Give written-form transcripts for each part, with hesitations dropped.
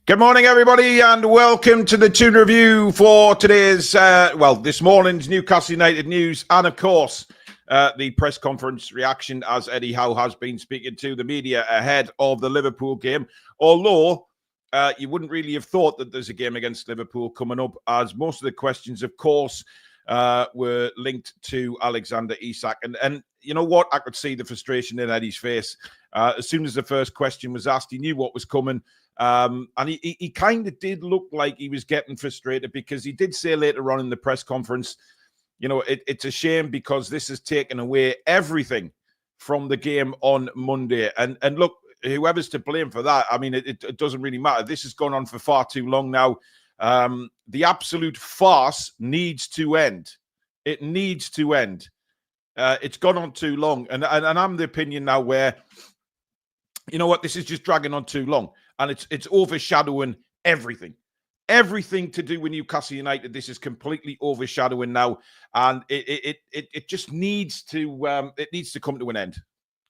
Good morning, everybody, and welcome to the Toon Review for today's, this morning's Newcastle United news, and of course, the press conference reaction as Eddie Howe has been speaking to the media ahead of the Liverpool game. Although you wouldn't really have thought that there's a game against Liverpool coming up, as most of the questions, of course, were linked to Alexander Isak. And you know what? I could see the frustration in Eddie's face. As soon as the first question was asked, he knew what was coming. And he kind of did look like he was getting frustrated, because he did say later on in the press conference, you know, it's a shame because this has taken away everything from the game on Monday. And look, whoever's to blame for that, I mean, it doesn't really matter. This has gone on for far too long now. The absolute farce needs to end. It needs to end. It's gone on too long. And I'm the opinion now where, you know what, this is just dragging on too long. And it's overshadowing everything. Everything to do with Newcastle United, this is completely overshadowing now. And it just needs to come to an end.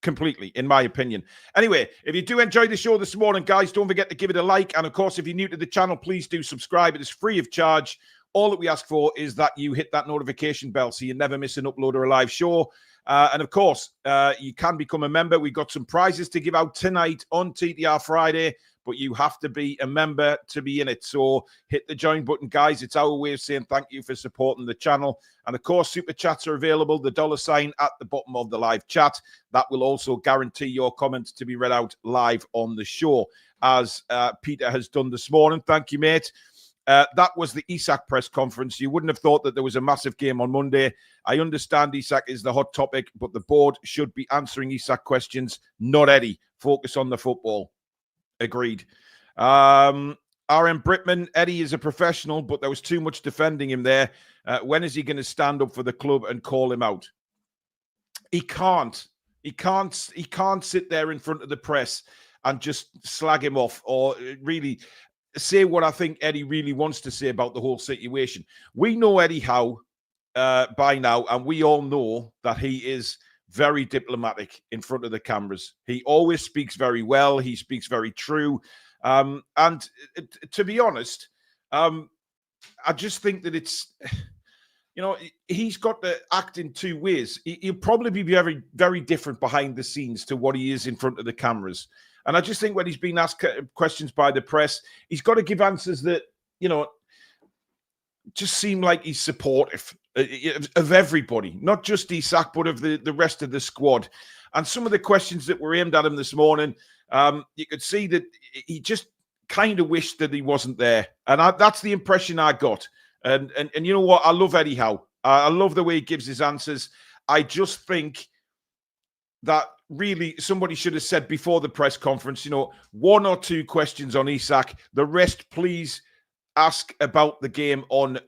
Completely, in my opinion. Anyway, if you do enjoy the show this morning, guys, don't forget to give it a like. And of course, if you're new to the channel, please do subscribe. It is free of charge. All that we ask for is that you hit that notification bell so you never miss an upload or a live show. And of course, you can become a member. We've got some prizes to give out tonight on TTR Friday, but you have to be a member to be in it. So hit the join button, guys. It's our way of saying thank you for supporting the channel. And of course, super chats are available. The $ at the bottom of the live chat. That will also guarantee your comments to be read out live on the show, as Peter has done this morning. Thank you, mate. That was the Isak press conference. You wouldn't have thought that there was a massive game on Monday. I understand Isak is the hot topic, but the board should be answering Isak questions, not Eddie. Focus on the football. Agreed. RM Brittman, Eddie is a professional, but there was too much defending him there. When is he going to stand up for the club and call him out? He can't. He can't sit there in front of the press and just slag him off, or really say what I think Eddie really wants to say about the whole situation. We know Eddie Howe by now, and we all know that he is very diplomatic in front of the cameras. He always speaks very well. He speaks very true. And to be honest, I just think that it's, you know, he's got to act in two ways. He'll probably be very, very different behind the scenes to what he is in front of the cameras. And I just think when he's been asked questions by the press, he's got to give answers that, you know, just seem like he's supportive of everybody, not just Isak, but of the rest of the squad. And some of the questions that were aimed at him this morning, you could see that he just kind of wished that he wasn't there. And that's the impression I got. And you know what? I love Eddie Howe. I love the way he gives his answers. I just think that really somebody should have said before the press conference, you know, 1 or 2 questions on Isak. The rest, please ask about the game on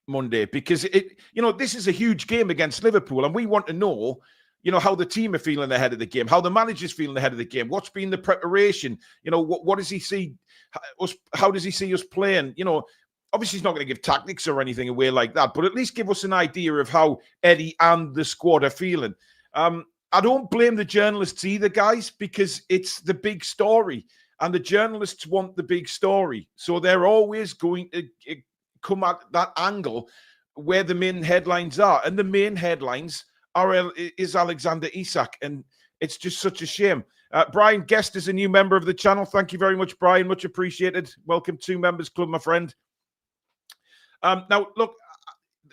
Monday, because you know, this is a huge game against Liverpool, and we want to know, you know, how the team are feeling ahead of the game, how the manager's feeling ahead of the game, what's been the preparation, you know, what does he see us, how does he see us playing? You know, obviously he's not going to give tactics or anything away like that, but at least give us an idea of how Eddie and the squad are feeling. I don't blame the journalists either, guys, because it's the big story, and the journalists want the big story. So they're always going to come at that angle where the main headlines are. And the main headlines is Alexander Isak. And it's just such a shame. Brian Guest is a new member of the channel. Thank you very much, Brian. Much appreciated. Welcome to Members Club, my friend. Now, look,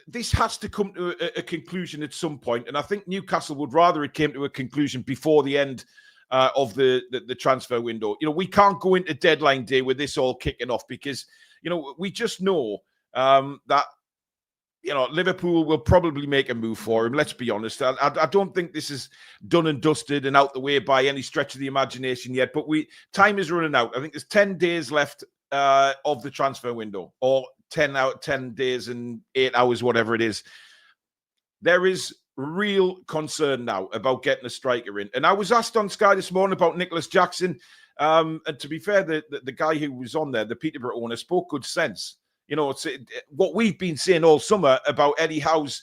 this has to come to a conclusion at some point, and I think Newcastle would rather it came to a conclusion before the end of the transfer window. You know, we can't go into deadline day with this all kicking off, because, you know, we just know that, you know, Liverpool will probably make a move for him. Let's be honest. I don't think this is done and dusted and out the way by any stretch of the imagination yet, but time is running out. I think there's 10 days left of the transfer window, or 10 days and 8 hours, whatever it is. There is real concern now about getting a striker in. And I was asked on Sky this morning about Nicholas Jackson. And to be fair, the guy who was on there, the Peterborough owner, spoke good sense. You know, it's what we've been saying all summer about Eddie Howe's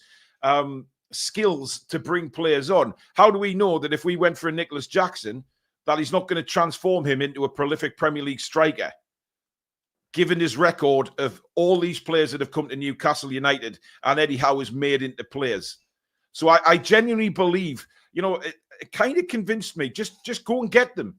skills to bring players on. How do we know that if we went for a Nicholas Jackson, that he's not going to transform him into a prolific Premier League striker? given his record of all these players that have come to Newcastle United and Eddie Howe has made into players. So I genuinely believe, it kind of convinced me, just go and get them.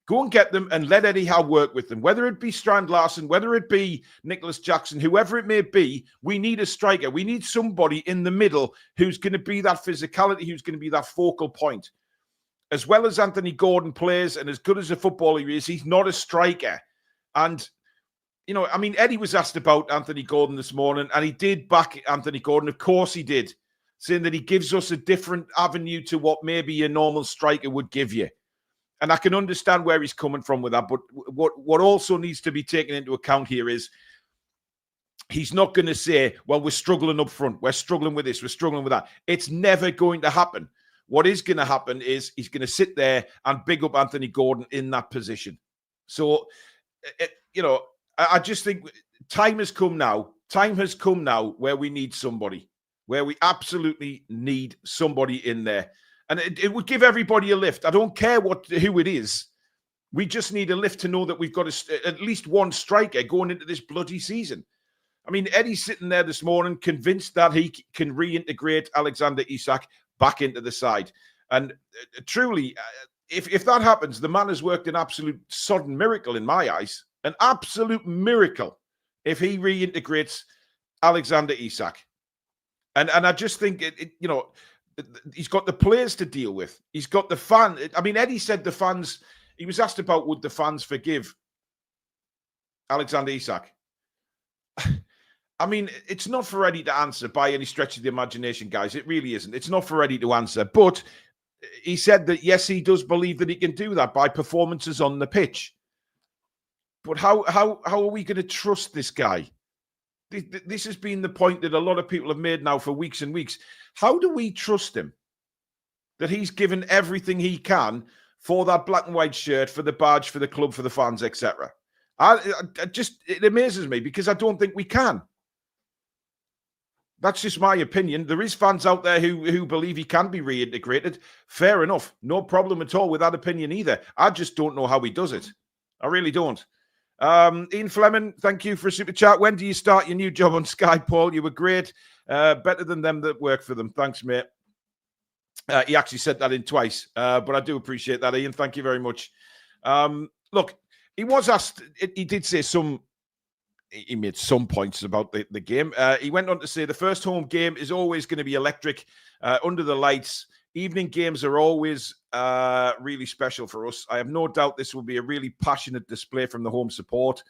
Go and get them and let Eddie Howe work with them. Whether it be Strand Larsen, whether it be Nicholas Jackson, whoever it may be, we need a striker. We need somebody in the middle who's going to be that physicality, who's going to be that focal point. As well as Anthony Gordon plays and as good as a footballer he is, he's not a striker. And, Eddie was asked about Anthony Gordon this morning, and he did back Anthony Gordon. Of course he did, saying that he gives us a different avenue to what maybe a normal striker would give you. And I can understand where he's coming from with that. But what also needs to be taken into account here is he's not going to say, well, we're struggling up front. We're struggling with this. We're struggling with that. It's never going to happen. What is going to happen is he's going to sit there and big up Anthony Gordon in that position. So, I just think time has come now. Time has come now where we need somebody, where we absolutely need somebody in there. And it would give everybody a lift. I don't care who it is. We just need a lift to know that we've got at least one striker going into this bloody season. Eddie's sitting there this morning convinced that he can reintegrate Alexander Isak back into the side. And truly, if that happens, the man has worked an absolute sodden miracle in my eyes. An absolute miracle if he reintegrates Alexander Isak. And I just think, he's got the players to deal with. He's got the fan. Eddie said the fans, he was asked about would the fans forgive Alexander Isak. It's not for Eddie to answer by any stretch of the imagination, guys. It really isn't. It's not for Eddie to answer. But he said that, yes, he does believe that he can do that by performances on the pitch. But how are we going to trust this guy? This has been the point that a lot of people have made now for weeks and weeks. How do we trust him? That he's given everything he can for that black and white shirt, for the badge, for the club, for the fans, etc. It amazes me because I don't think we can. That's just my opinion. There is fans out there who believe he can be reintegrated. Fair enough. No problem at all with that opinion either. I just don't know how he does it. I really don't. Ian Fleming, thank you for a super chat. When do you start your new job on Sky, Paul? You were great. Better than them that work for them. Thanks, mate. He actually said that in twice, but I do appreciate that, Ian. Thank you very much. Look, he was asked, he did say he made some points about the game. He went on to say the first home game is always going to be electric, under the lights. Evening games are always really special for us. I have no doubt this will be a really passionate display from the home support.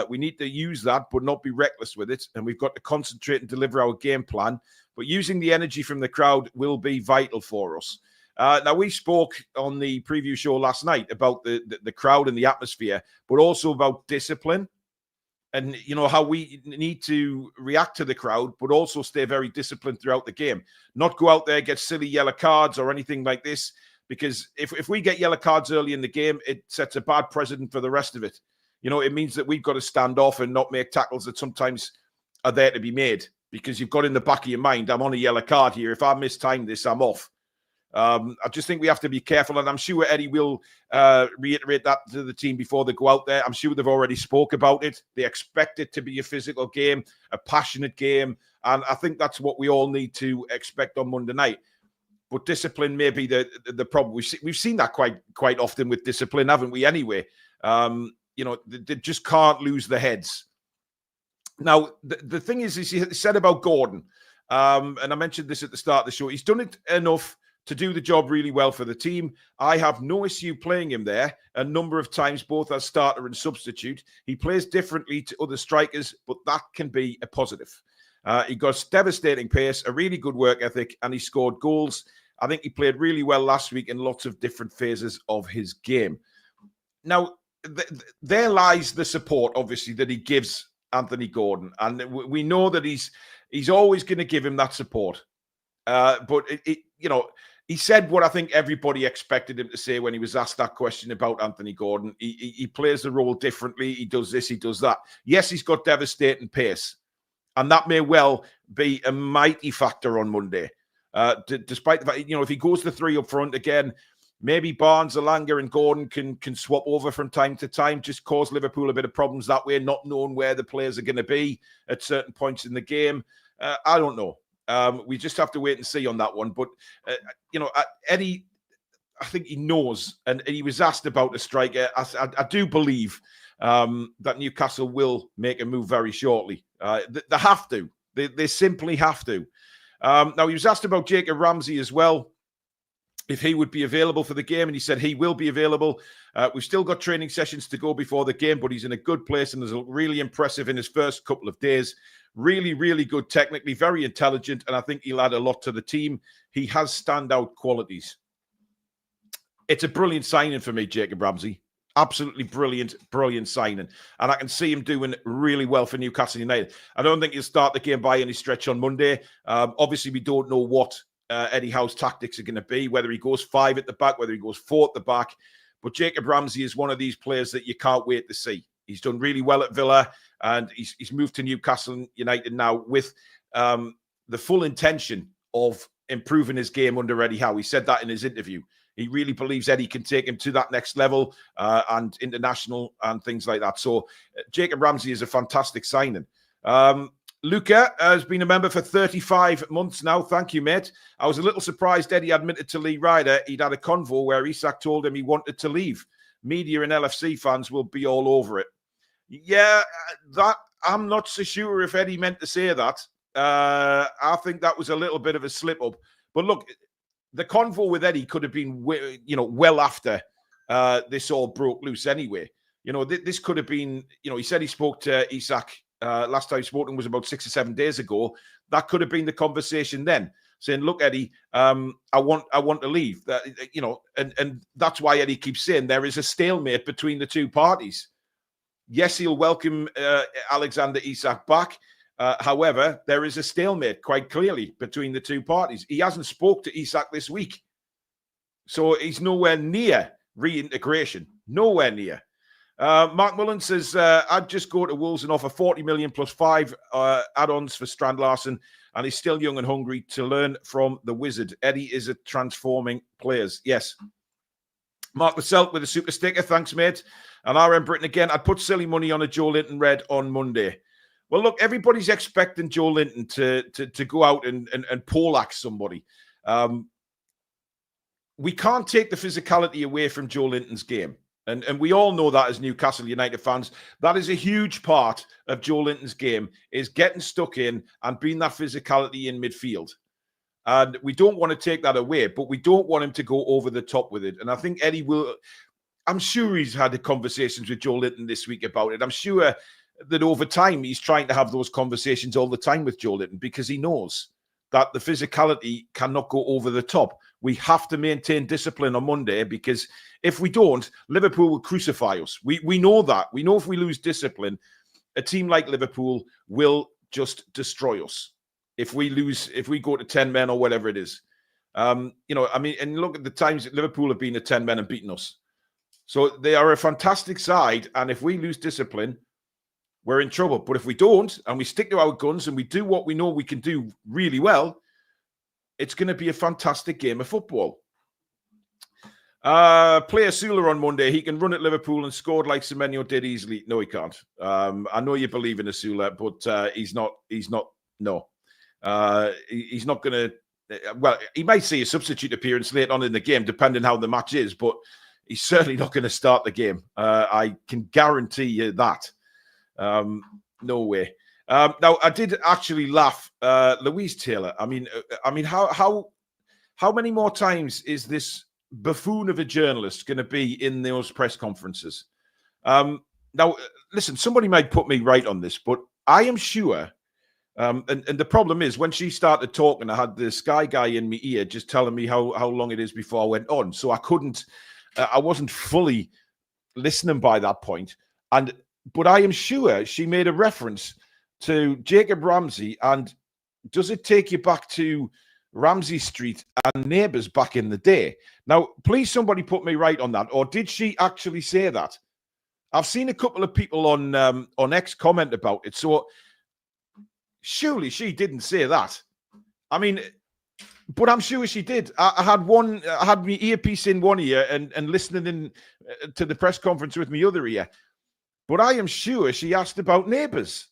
We need to use that, but not be reckless with it. And we've got to concentrate and deliver our game plan. But using the energy from the crowd will be vital for us. Now, we spoke on the preview show last night about the crowd and the atmosphere, but also about discipline. And, how we need to react to the crowd, but also stay very disciplined throughout the game. Not go out there, get silly yellow cards or anything like this. Because if we get yellow cards early in the game, it sets a bad precedent for the rest of it. It means that we've got to stand off and not make tackles that sometimes are there to be made. Because you've got in the back of your mind, I'm on a yellow card here. If I mistime this, I'm off. I just think we have to be careful, and I'm sure Eddie will reiterate that to the team before they go out there. I'm sure they've already spoke about it. They expect it to be a physical game, a passionate game, and I think that's what we all need to expect on Monday night. But discipline may be the problem. We've seen that quite often with discipline, haven't we? Anyway, they just can't lose their heads. Now, the thing is he said about Gordon, and I mentioned this at the start of the show. He's done it enough to do the job really well for the team. I have no issue playing him there a number of times, both as starter and substitute. He plays differently to other strikers, but that can be a positive. He got devastating pace, a really good work ethic, and he scored goals. I think he played really well last week in lots of different phases of his game. Now, there lies the support, obviously, that he gives Anthony Gordon. And we know that he's always going to give him that support. But, he said what I think everybody expected him to say when he was asked that question about Anthony Gordon. He plays the role differently. He does this, he does that. Yes, he's got devastating pace. And that may well be a mighty factor on Monday. Despite the fact, if he goes to three up front again, Maybe Barnes, Alanga and Gordon can swap over from time to time, just cause Liverpool a bit of problems that way, not knowing where the players are going to be at certain points in the game. I don't know. We just have to wait and see on that one. But, Eddie, I think he knows, and he was asked about the striker. I do believe that Newcastle will make a move very shortly. They have to. They simply have to. Now, he was asked about Jacob Ramsey as well, if he would be available for the game, and he said he will be available. We've still got training sessions to go before the game, but he's in a good place and is really impressive in his first couple of days. Really, really good technically, very intelligent, and I think he'll add a lot to the team. He has standout qualities. It's a brilliant signing for me, Jacob Ramsey. Absolutely brilliant, brilliant signing. And I can see him doing really well for Newcastle United. I don't think he'll start the game by any stretch on Monday. Obviously, we don't know what Eddie Howe's tactics are going to be, whether he goes 5 at the back, whether he goes 4 at the back. But Jacob Ramsey is one of these players that you can't wait to see. He's done really well at Villa, and he's moved to Newcastle United now with the full intention of improving his game under Eddie Howe. He said that in his interview. He really believes Eddie can take him to that next level and international and things like that. So Jacob Ramsey is a fantastic signing. Luca has been a member for 35 months now. Thank you, mate. I was a little surprised Eddie admitted to Lee Ryder he'd had a convo where Isak told him he wanted to leave. Media and LFC fans will be all over it. Yeah, that I'm not so sure if Eddie meant to say that. I think that was a little bit of a slip-up. But look, the convo with Eddie could have been, well after this all broke loose anyway. This could have been, he said he spoke to Isak. Last time he spoke to him was about 6 or 7 days ago. That could have been the conversation then, saying, "Look, Eddie, I want to leave." And that's why Eddie keeps saying there is a stalemate between the two parties. Yes, he'll welcome Alexander Isak back. However, there is a stalemate quite clearly between the two parties. He hasn't spoke to Isak this week, so he's nowhere near reintegration. Nowhere near. Mark Mullen says, I'd just go to Wolves and offer 40 million plus 5 add-ons for Strand Larsen, and he's still young and hungry to learn from the wizard. Eddie is a transforming players. Yes. Mark Lasselt with a super sticker. Thanks, mate. And RM Britain again. I'd put silly money on a Joe Linton red on Monday. Well, look, everybody's expecting Joe Linton to go out and poleaxe somebody. We can't take the physicality away from Joe Linton's game. And we all know that as Newcastle United fans. That is a huge part of Joe Linton's game, is getting stuck in and being that physicality in midfield. And we don't want to take that away, but we don't want him to go over the top with it. And I think Eddie will... I'm sure he's had the conversations with Joe Linton this week about it. I'm sure that over time he's trying to have those conversations all the time with Joe Linton, because he knows that the physicality cannot go over the top. We have to maintain discipline on Monday, because if we don't, Liverpool will crucify us. We know that. We know if we lose discipline, a team like Liverpool will just destroy us. If we go to 10 men or whatever it is. And look at the times that Liverpool have been at 10 men and beaten us. So they are a fantastic side, and if we lose discipline, we're in trouble. But if we don't, and we stick to our guns and we do what we know we can do really well, it's going to be a fantastic game of football. Play Asula on Monday. He can run at Liverpool and scored like Semenyo did easily. No, he can't. I know you believe in Asula, but he's not. No, he's not going to. Well, he might see a substitute appearance late on in the game, depending how the match is. But he's certainly not going to start the game. I can guarantee you that. No way. Now, I did actually laugh. Louise Taylor. I mean, how many more times is this buffoon of a journalist going to be in those press conferences? Now, listen, somebody might put me right on this, but I am sure. And the problem is, when she started talking, I had the Sky guy in my ear just telling me how long it is before I went on, so I wasn't fully listening by that point. But I am sure she made a reference to Jacob Ramsey, and does it take you back to Ramsey Street and Neighbours back in the day? Now, please somebody put me right on that. Or did she actually say that? I've seen a couple of people on X comment about it. So surely she didn't say that. I mean, But I'm sure she did. I had my earpiece in one ear and listening in to the press conference with my other ear. But I am sure she asked about neighbours.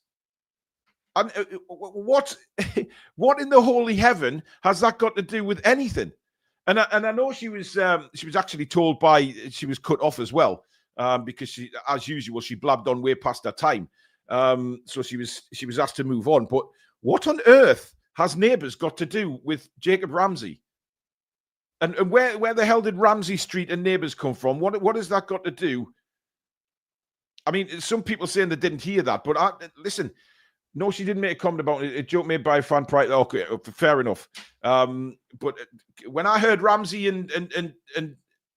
And what in the holy heaven has that got to do with anything? And I know she was actually told she was cut off as well, because she, as usual, she blabbed on way past her time. So she was asked to move on. But what on earth has neighbours got to do with Jacob Ramsey? And where the hell did Ramsey Street and neighbours come from? What has that got to do? I mean, some people saying they didn't hear that, but listen. No, she didn't make a comment about it. A joke made by a fan prior. Okay, fair enough. But when I heard Ramsey and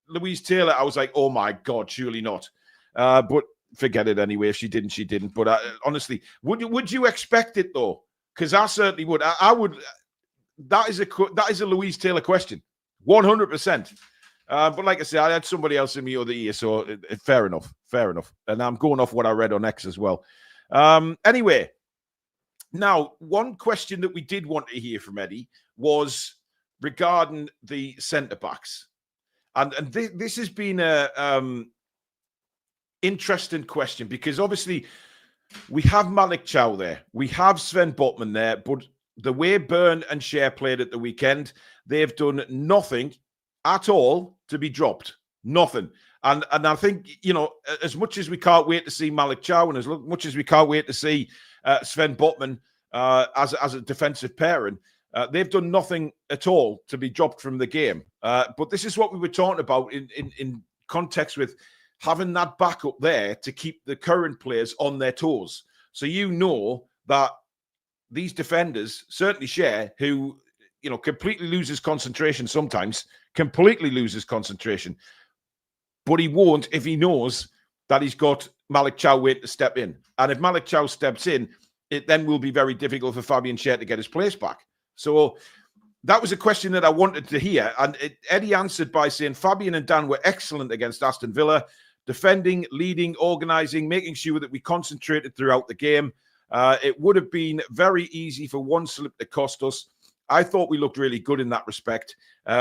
Louise Taylor, I was like, oh my God, surely not. But forget it anyway. If she didn't, she didn't. But honestly, would you expect it though? Because I certainly would. I would. That is a Louise Taylor question, 100%. But like I said, I had somebody else in the other ear, so fair enough. And I'm going off what I read on X as well. Anyway. Now, one question that we did want to hear from Eddie was regarding the centre-backs. And this has been a interesting question because obviously we have Malik Chow there. We have Sven Botman there. But the way Byrne and Cher played at the weekend, they've done nothing at all to be dropped. Nothing. And I think, as much as we can't wait to see Malik Chow and as much as we can't wait to see Sven Botman as a defensive pairing, they've done nothing at all to be dropped from the game. But this is what we were talking about in context with having that backup there to keep the current players on their toes. So that these defenders, certainly Cher, who completely loses concentration sometimes, but he won't if he knows that he's got Malik Chow waiting to step in. And if Malik Chow steps in, it then will be very difficult for Fabian Cher to get his place back. So that was a question that I wanted to hear. And Eddie answered by saying Fabian and Dan were excellent against Aston Villa, defending, leading, organising, making sure that we concentrated throughout the game. It would have been very easy for one slip to cost us. I thought we looked really good in that respect.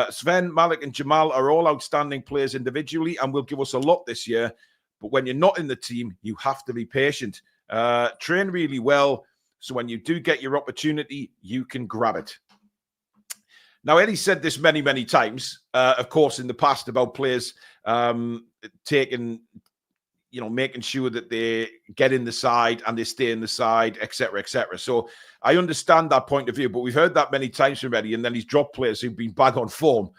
Sven, Malik and Jamal are all outstanding players individually and will give us a lot this year. But when you're not in the team, you have to be patient. Train really well, so when you do get your opportunity, you can grab it. Now, Eddie said this many, many times, of course, in the past about players making sure that they get in the side and they stay in the side, etc., etc. So I understand that point of view, but we've heard that many times from Eddie, and then he's dropped players who've been bang on form.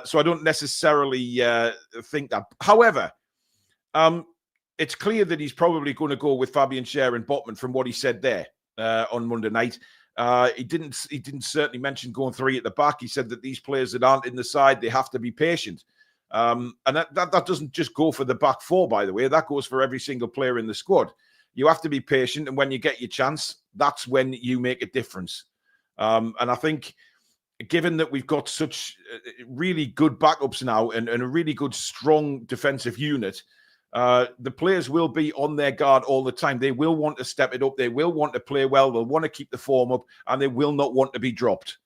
So I don't necessarily think that. However, it's clear that he's probably going to go with Fabian Cher and Botman from what he said there on Monday night. He didn't certainly mention going three at the back. He said that these players that aren't in the side, they have to be patient. And that doesn't just go for the back four, by the way. That goes for every single player in the squad. You have to be patient, and when you get your chance, that's when you make a difference. And I think, given that we've got such really good backups now and a really good, strong defensive unit, the players will be on their guard all the time. They will want to step it up. They will want to play well. They'll want to keep the form up, and they will not want to be dropped.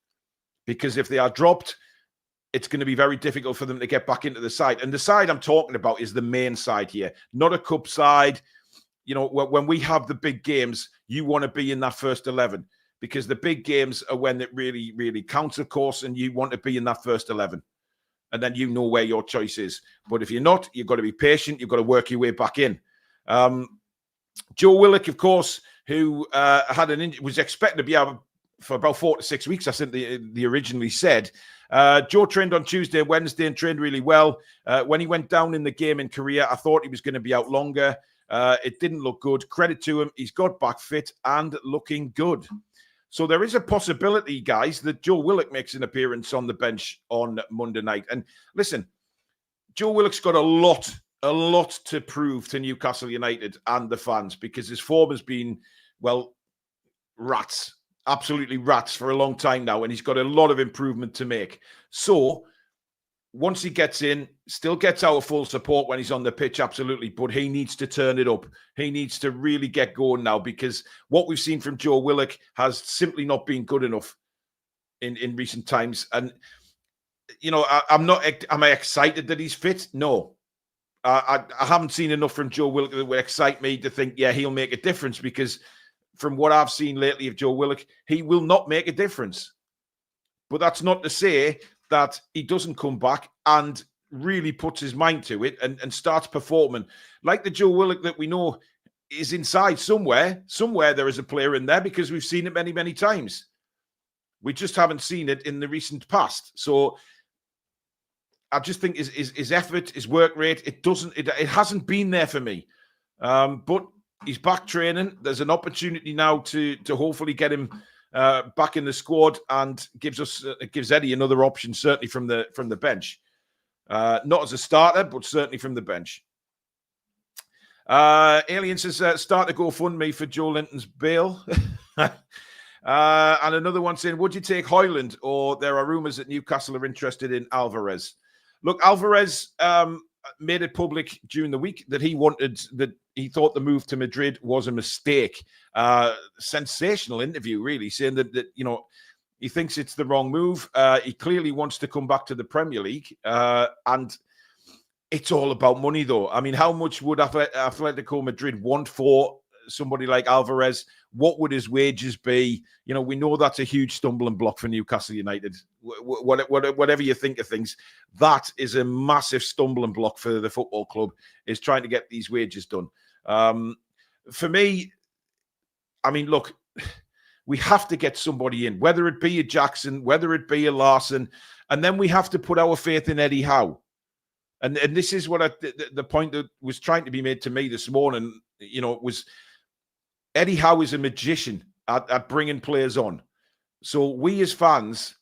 Because if they are dropped, it's going to be very difficult for them to get back into the side. And the side I'm talking about is the main side here, not a cup side. When we have the big games, you want to be in that first 11 because the big games are when it really, really counts, of course, and you want to be in that first 11. And then you know where your choice is. But if you're not, you've got to be patient. You've got to work your way back in. Joe Willock, of course, who was expected to be out for about 4 to 6 weeks, I think they originally said. Joe trained on Tuesday, Wednesday, and trained really well. When he went down in the game in Korea, I thought he was going to be out longer. It didn't look good. Credit to him. He's got back fit and looking good. So there is a possibility, guys, that Joe Willock makes an appearance on the bench on Monday night. And listen, Joe Willock's got a lot to prove to Newcastle United and the fans because his form has been, rats. Absolutely rats for a long time now, and he's got a lot of improvement to make. So once he gets in, still gets our full support when he's on the pitch, absolutely, but he needs to turn it up. He needs to really get going now because what we've seen from Joe Willock has simply not been good enough. in recent times. And, you know, am I excited that he's fit? No. I haven't seen enough from Joe Willock that would excite me to think, yeah, he'll make a difference, because from what I've seen lately of Joe Willock, he will not make a difference. But that's not to say that he doesn't come back and really puts his mind to it and starts performing like the Joe Willock that we know is inside somewhere. Somewhere there is a player in there, because we've seen it many, many times. We just haven't seen it in the recent past. So I just think his effort, his work rate, it hasn't been there for me. But he's back training. There's an opportunity now to hopefully get him back in the squad, and gives Eddie another option, certainly from the bench. Not as a starter, but certainly from the bench. Alien says, start a GoFundMe for Joe Linton's bail. And another one saying, would you take Hoyland, or there are rumours that Newcastle are interested in Alvarez? Look, Alvarez made it public during the week that he thought the move to Madrid was a mistake. Sensational interview, really, saying that you know, he thinks it's the wrong move. He clearly wants to come back to the Premier League, and it's all about money, though. I mean, how much would Atletico Madrid want for somebody like Alvarez? What would his wages be? You know, we know that's a huge stumbling block for Newcastle United. Whatever you think of things, that is a massive stumbling block for the football club, is trying to get these wages done. For me, I mean, look, we have to get somebody in, whether it be a Jackson, whether it be a Larson, and then we have to put our faith in Eddie Howe. And this is what the point that was trying to be made to me this morning, you know, was Eddie Howe is a magician at bringing players on. So we as fans,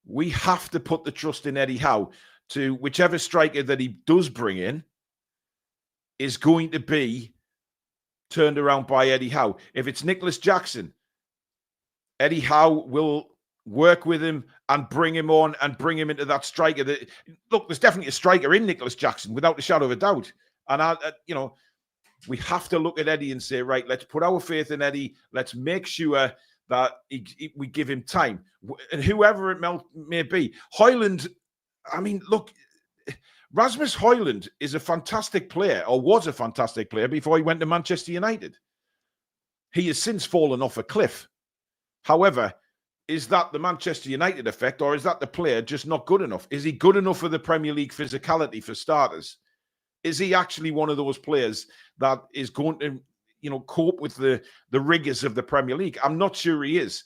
we have to put the trust in Eddie Howe to whichever striker that he does bring in is going to be turned around by Eddie Howe. If it's Nicholas Jackson, Eddie Howe will work with him and bring him on and bring him into that striker. Look, there's definitely a striker in Nicholas Jackson, without a shadow of a doubt. And, you know, we have to look at Eddie and say, right, let's put our faith in Eddie. Let's make sure that we give him time. And whoever it may be. Hoyland, I mean, look, Rasmus Hoyland is a fantastic player, or was a fantastic player, before he went to Manchester United. He has since fallen off a cliff. However, is that the Manchester United effect, or is that the player just not good enough? Is he good enough for the Premier League physicality, for starters? Is he actually one of those players that is going to, you know, cope with the rigors of the Premier League? I'm not sure he is.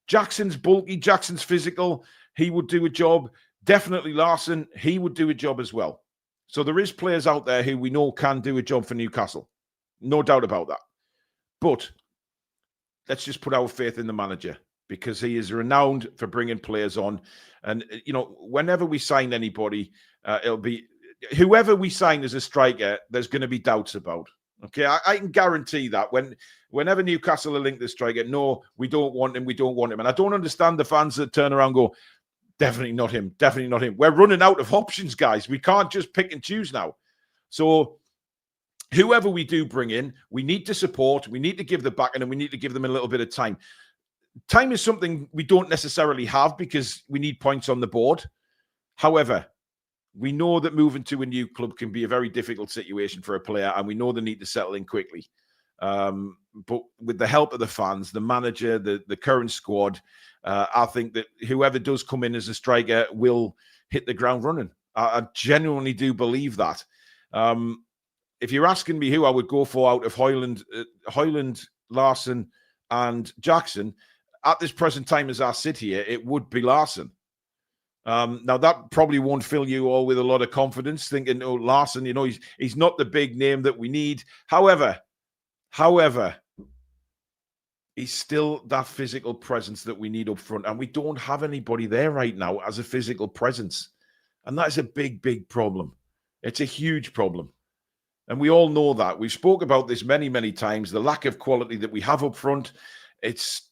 Jackson's bulky, Jackson's physical. He would do a job. Definitely Larson, he would do a job as well. So there is players out there who we know can do a job for Newcastle. No doubt about that. But let's just put our faith in the manager, because he is renowned for bringing players on. And, you know, whenever we sign anybody, it'll be whoever we sign as a striker, there's going to be doubts about. Okay, I can guarantee that whenever Newcastle are linked to the striker, no, we don't want him, we don't want him. And I don't understand the fans that turn around and go, definitely not him, definitely not him. We're running out of options, guys. We can't just pick and choose now. So whoever we do bring in, we need to support, we need to give the backing, and we need to give them a little bit of time. Time is something we don't necessarily have, because we need points on the board. However, we know that moving to a new club can be a very difficult situation for a player, and we know they need to settle in quickly. But with the help of the fans, the manager, the current squad, I think that whoever does come in as a striker will hit the ground running. I genuinely do believe that. If you're asking me who I would go for out of Hoyland, Larson, and Jackson, at this present time as I sit here, it would be Larson. Now, that probably won't fill you all with a lot of confidence, thinking, oh, Larson, you know, he's not the big name that we need. However, he's still that physical presence that we need up front, and we don't have anybody there right now as a physical presence. And that is a big, big problem. It's a huge problem. And we all know that. We've spoke about this many, many times, the lack of quality that we have up front. It's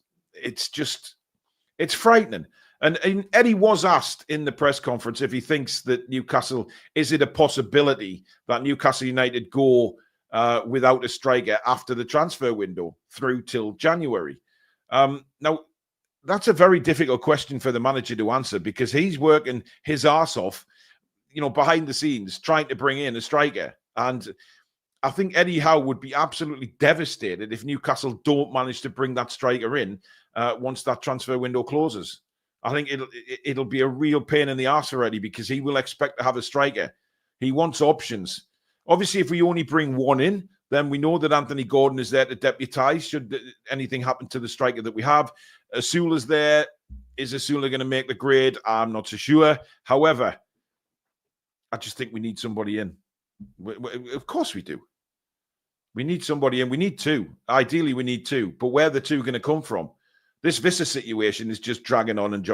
frightening. And Eddie was asked in the press conference if he thinks that Newcastle, is it a possibility that Newcastle United go without a striker after the transfer window through till January? Now, that's a very difficult question for the manager to answer, because he's working his arse off, behind the scenes, trying to bring in a striker. And I think Eddie Howe would be absolutely devastated if Newcastle don't manage to bring that striker in once that transfer window closes. I think it'll be a real pain in the arse for Eddie, because he will expect to have a striker. He wants options. Obviously, if we only bring one in, then we know that Anthony Gordon is there to deputise should anything happen to the striker that we have. Asula's there. Is Asula going to make the grade? I'm not so sure. However, I just think we need somebody in. Of course we do. We need somebody in. We need two. Ideally, we need two. But where are the two going to come from? This Vissa situation is just dragging on and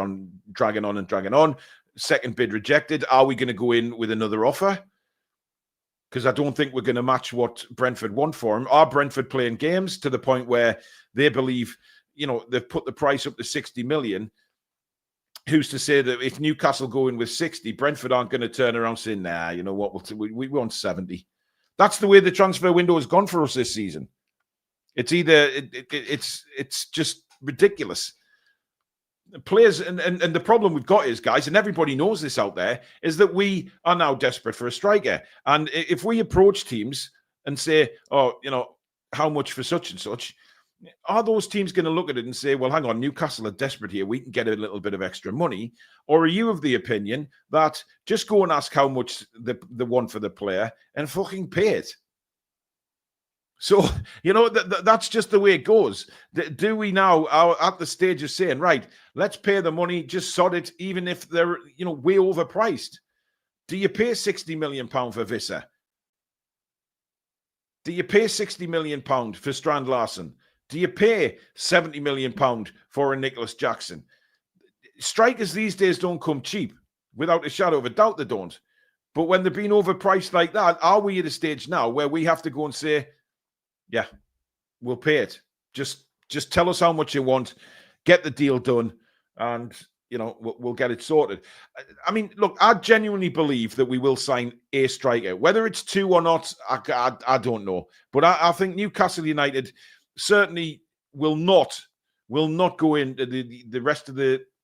dragging on. Second bid rejected. Are we going to go in with another offer? Because I don't think we're going to match what Brentford want for him. Are Brentford playing games to the point where they believe, they've put the price up to 60 million? Who's to say that if Newcastle go in with 60, Brentford aren't going to turn around and say, nah, you know what, we want 70. That's the way the transfer window has gone for us this season. It's either, it's just ridiculous. Players, and the problem we've got is, guys, and everybody knows this out there, is that we are now desperate for a striker. And if we approach teams and say, oh, how much for such and such, are those teams going to look at it and say, well, hang on, Newcastle are desperate here, we can get a little bit of extra money? Or are you of the opinion that just go and ask how much the want for the player and fucking pay it? So, that's just the way it goes. Do we now are at the stage of saying, right, let's pay the money, just sod it, even if they're, way overpriced? Do you pay £60 million for Vissa? Do you pay £60 million for Strand Larsen? Do you pay £70 million for a Nicholas Jackson? Strikers these days don't come cheap, without a shadow of a doubt they don't. But when they're being overpriced like that, are we at a stage now where we have to go and say, yeah, we'll pay it. Just tell us how much you want, get the deal done, and, we'll get it sorted. I mean, look, I genuinely believe that we will sign a striker. Whether it's two or not, I don't know. But I think Newcastle United certainly will not go into the rest of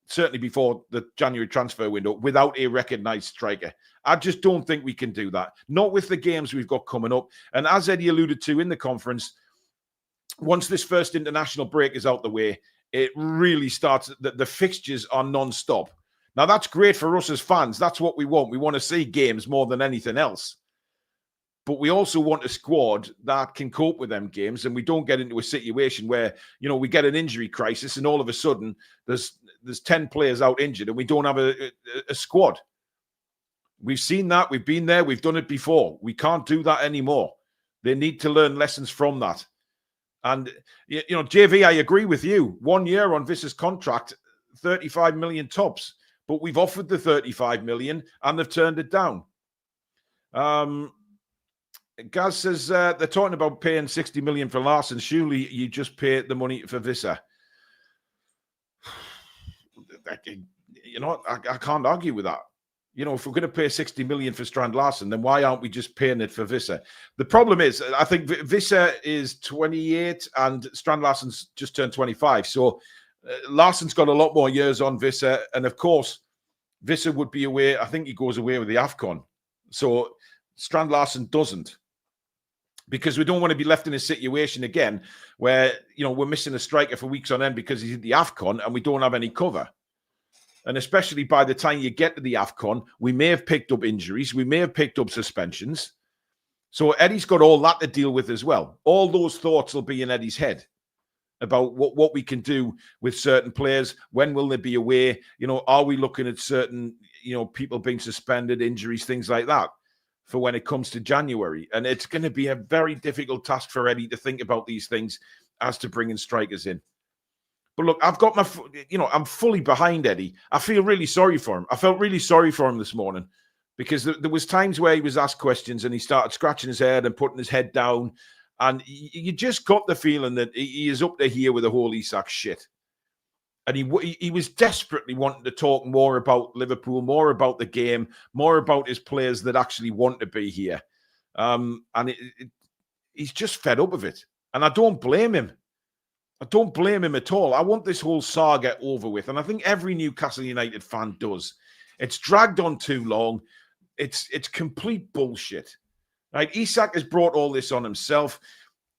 certainly before the January transfer window, without a recognised striker. I just don't think we can do that. Not with the games we've got coming up. And as Eddie alluded to in the conference, once this first international break is out the way, it really starts. The fixtures are non-stop. Now, that's great for us as fans. That's what we want. We want to see games more than anything else. But we also want a squad that can cope with them games, and we don't get into a situation where, we get an injury crisis and all of a sudden there's 10 players out injured and we don't have a squad. We've seen that. We've been there. We've done it before. We can't do that anymore. They need to learn lessons from that. And, JV, I agree with you. 1 year on Vissa's contract, 35 million tops. But we've offered the 35 million and they've turned it down. Gaz says they're talking about paying 60 million for Larsen. Surely you just pay the money for Vissa. I can't argue with that. If we're going to pay 60 million for Strand Larsen, then why aren't we just paying it for Vissa? The problem is, I think Vissa is 28 and Strand Larsen's just turned 25. So Larsen's got a lot more years on Vissa. And of course, Vissa would be away. I think he goes away with the AFCON. So Strand Larsen doesn't. Because we don't want to be left in a situation again where, we're missing a striker for weeks on end because he's at the AFCON and we don't have any cover. And especially by the time you get to the AFCON, we may have picked up injuries. We may have picked up suspensions. So Eddie's got all that to deal with as well. All those thoughts will be in Eddie's head about what we can do with certain players. When will they be away? Are we looking at certain, people being suspended, injuries, things like that for when it comes to January? And it's going to be a very difficult task for Eddie to think about these things as to bringing strikers in. But look, I've got I'm fully behind Eddie. I feel really sorry for him. I felt really sorry for him this morning because there was times where he was asked questions and he started scratching his head and putting his head down. And you just got the feeling that he is up to here with the whole Isak shit. And he was desperately wanting to talk more about Liverpool, more about the game, more about his players that actually want to be here. And he's just fed up of it. And I don't blame him. I don't blame him at all. I want this whole saga over with. And I think every Newcastle United fan does. It's dragged on too long. It's complete bullshit. Right? Isak has brought all this on himself.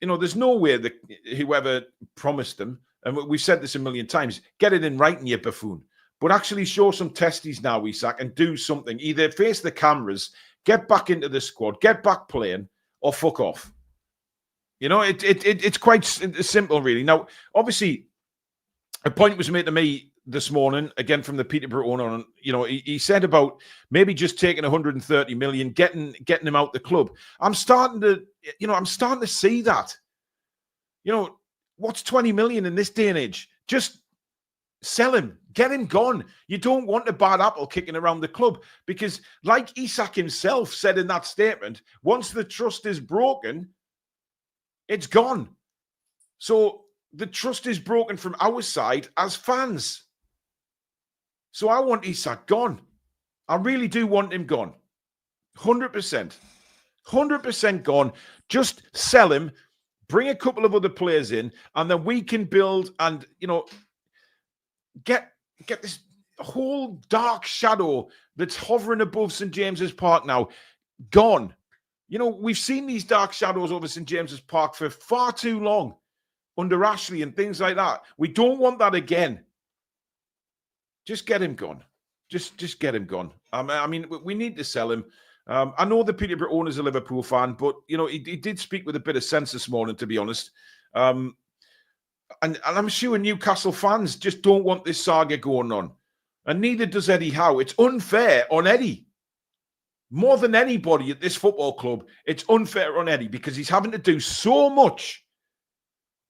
You know, there's no way that whoever promised him, and we've said this a million times, get it in writing, you buffoon. But actually show some testes now, Isak, and do something. Either face the cameras, get back into the squad, get back playing, or fuck off. You know, it's quite simple, really. Now, obviously, a point was made to me this morning, again from the Peterborough owner. You know, he said about maybe just taking 130 million, getting him out the club. I'm starting to see that. You know, what's 20 million in this day and age? Just sell him, get him gone. You don't want a bad apple kicking around the club because, like Isak himself said in that statement, once the trust is broken, it's gone. So the trust is broken from our side as fans. So I want Isak gone. I really do want him gone. 100%. 100% gone. Just sell him, bring a couple of other players in, and then we can build and, you know, get this whole dark shadow that's hovering above St. James's Park now gone. You know, we've seen these dark shadows over St. James's Park for far too long under Ashley and things like that. We don't want that again. Just get him gone. Just get him gone. I mean, we need to sell him. I know the Peterborough owner's a Liverpool fan, but, you know, he did speak with a bit of sense this morning, to be honest. And I'm sure Newcastle fans just don't want this saga going on. And neither does Eddie Howe. It's unfair on Eddie. More than anybody at this football club, it's unfair on Eddie because he's having to do so much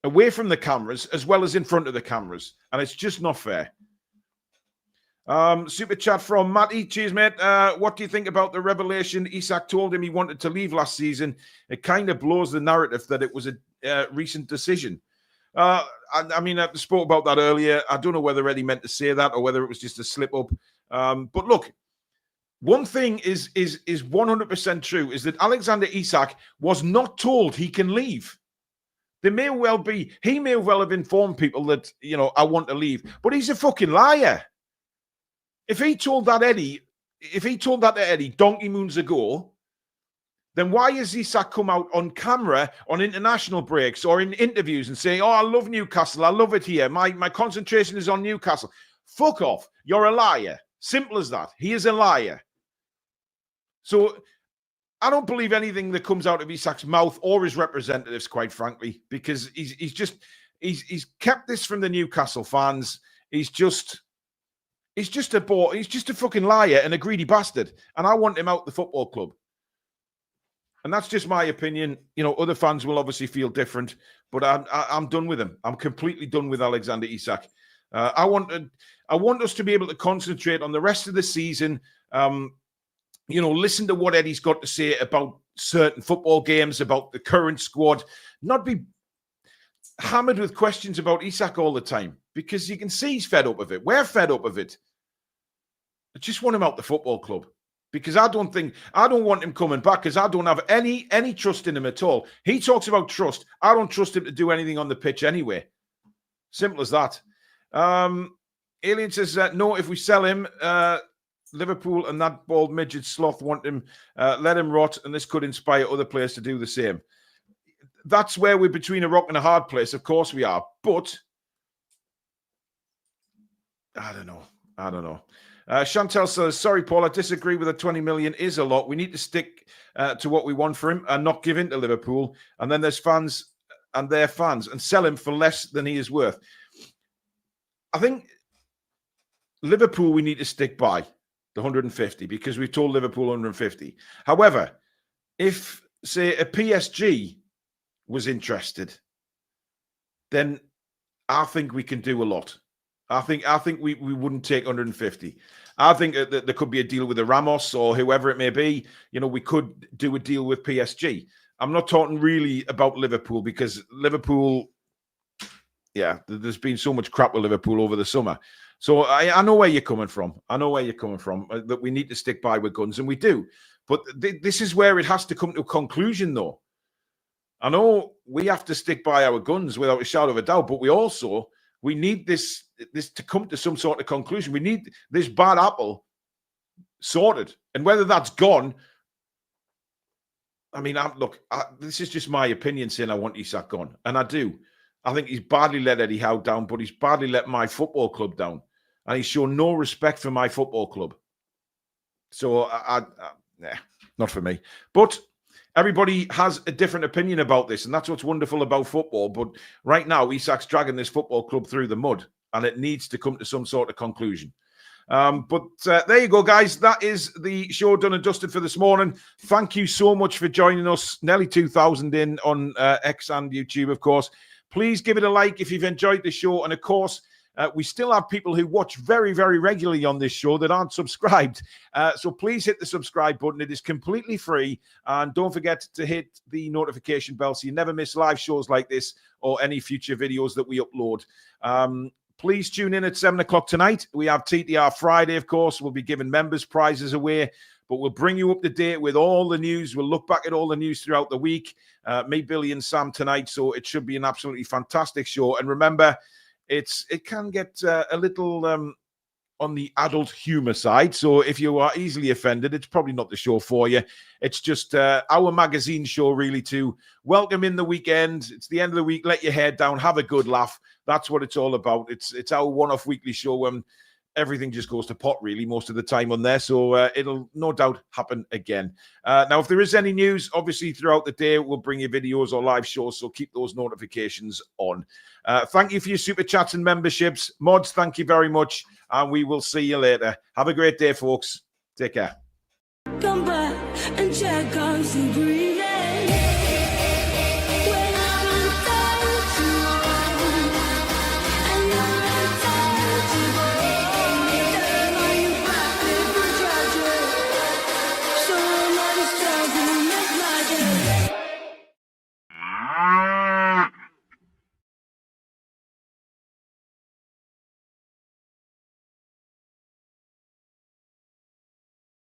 away from the cameras as well as in front of the cameras. And it's just not fair. Super chat from Matty. Cheers, mate. What do you think about the revelation? Isak told him he wanted to leave last season. It kind of blows the narrative that it was a recent decision. I mean, I spoke about that earlier. I don't know whether Eddie meant to say that or whether it was just a slip up. But look, one thing is 100% true is that Alexander Isak was not told he can leave. He may well have informed people that, you know, I want to leave, but he's a fucking liar. If he told that to Eddie donkey moons ago, then why has Isak come out on camera on international breaks or in interviews and saying, oh, I love Newcastle, I love it here, my concentration is on Newcastle? Fuck off. You're a liar. Simple as that. He is a liar. So I don't believe anything that comes out of Isak's mouth or his representatives, quite frankly, because he's kept this from the Newcastle fans. He's just a fucking liar and a greedy bastard. And I want him out the football club. And that's just my opinion. You know, other fans will obviously feel different, but I'm done with him. I'm completely done with Alexander Isak. I want us to be able to concentrate on the rest of the season. You know, listen to what Eddie's got to say about certain football games, about the current squad, not be hammered with questions about Isak all the time, because you can see he's fed up of it. We're fed up of it. I just want him out the football club. Because I don't want him coming back because I don't have any trust in him at all. He talks about trust. I don't trust him to do anything on the pitch anyway. Simple as that. Alien says, no, if we sell him, Liverpool and that bald midget sloth want him, let him rot, and this could inspire other players to do the same. That's where we're between a rock and a hard place. Of course we are. But I don't know. Chantel says, sorry, Paul, I disagree with the 20 million is a lot. We need to stick to what we want for him and not give in to Liverpool. And then there's fans and their fans and sell him for less than he is worth. I think Liverpool, we need to stick by the 150 because we've told Liverpool 150. However, if, say, a PSG was interested, then I think we can do a lot. I think we wouldn't take 150. I think that there could be a deal with the Ramos or whoever it may be. You know, we could do a deal with PSG. I'm not talking really about Liverpool because Liverpool, yeah, there's been so much crap with Liverpool over the summer. So I know where you're coming from. That we need to stick by with guns, and we do. But this is where it has to come to a conclusion, though. I know we have to stick by our guns without a shadow of a doubt, but we need this to come to some sort of conclusion. We need this bad apple sorted. And whether that's gone, I mean, this is just my opinion saying I want Isak gone. And I do. I think he's badly let Eddie Howe down, but he's badly let my football club down. And he's shown no respect for my football club. So, not for me. But everybody has a different opinion about this, and that's what's wonderful about football. But right now, Isak's dragging this football club through the mud, and it needs to come to some sort of conclusion. But there you go, guys. That is the show done and dusted for this morning. Thank you so much for joining us. Nearly 2,000 in on X and YouTube, of course. Please give it a like if you've enjoyed the show. And, of course, we still have people who watch very, very regularly on this show that aren't subscribed. So please hit the subscribe button. It is completely free. And don't forget to hit the notification bell so you never miss live shows like this or any future videos that we upload. Please tune in at 7 o'clock tonight. We have TTR Friday, of course. We'll be giving members prizes away, but we'll bring you up to date with all the news. We'll look back at all the news throughout the week. Me, Billy, and Sam tonight. So it should be an absolutely fantastic show. And remember, it can get a little on the adult humor side. So if you are easily offended, it's probably not the show for you. It's just our magazine show, really, to welcome in the weekend. It's the end of the week. Let your head down. Have a good laugh. That's what it's all about. It's our one-off weekly show when everything just goes to pot, really, most of the time on there. So it'll no doubt happen again. Now, if there is any news, obviously, throughout the day, we'll bring you videos or live shows. So keep those notifications on. Thank you for your super chats and memberships. Mods, thank you very much. And we will see you later. Have a great day, folks. Take care. Come back and check out the breeze.